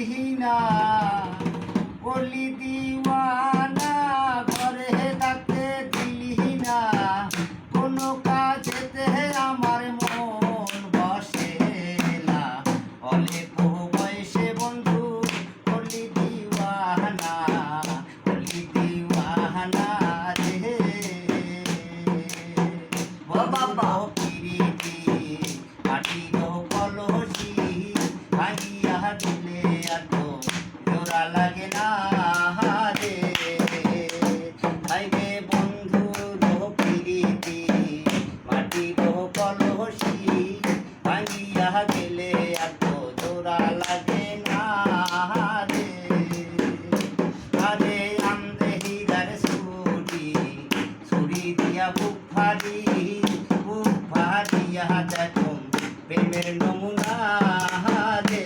দিলি না, করলি দিওয়ানা, ঘরে থাকতে দিলি না, কোনো কাজেতে আমার মন বসে না। অল্প বয়সে বন্ধু করলি দিওয়ানা, করলি দিওয়ানা রে। ও বাবা পিরিতি মাটির কলসি ভাঙিয়া দিলে এত জোড়া লাগে না রে। ভাইবে বন্ধুর পিরিতি মাটির কলসি ভাঙিয়া দিলে এত জোড়া লাগে না রে। আরে আমদে হীরার ছুরি, ছুরি দিয়া বুক ভারিয়া দেখুন প্রেমের নমুনা রে।